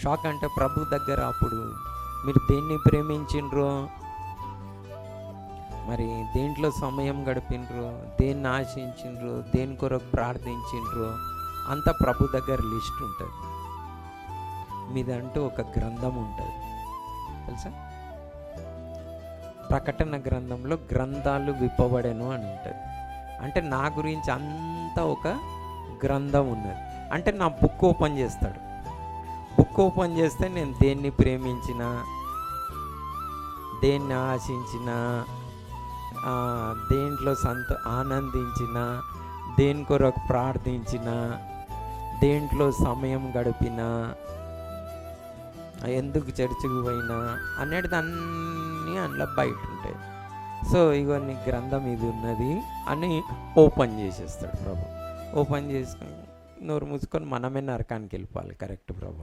Shock అంటే ప్రభు దగ్గర అప్పుడు మీరు దేన్ని ప్రేమించిండ్రో, మరి దేంట్లో సమయం గడిపినరు, దేన్ని ఆశించిండ్రు, దేని కొరకు ప్రార్థించిండ్రు, అంత ప్రభు దగ్గర లిస్ట్ ఉంటుంది. మీదంటూ ఒక గ్రంథం ఉంటుంది తెలుసా. ప్రకటన గ్రంథంలో గ్రంథాలు విప్పబడెను అని ఉంటుంది. అంటే నా గురించి అంతా ఒక గ్రంథం ఉన్నది. అంటే నా బుక్ ఓపెన్ చేస్తాడు. బుక్ ఓపెన్ చేస్తే నేను దేన్ని ప్రేమించినా, దేన్ని ఆశించినా, దేంట్లో ఆనందించిన, దేని కొరకు ప్రార్థించిన, దేంట్లో సమయం గడిపినా, ఎందుకు చర్చికి పోయినా అనేది అన్నీ అందులో బయట ఉంటాయి. సో ఇగో నీ గ్రంథం ఇది ఉన్నది అని ఓపెన్ చేసేస్తాడు ప్రభు. ఓపెన్ చేసుకొని నోరు మూసుకొని మనమే నరకానికి వెళ్ళిపోవాలి. కరెక్ట్ ప్రభు.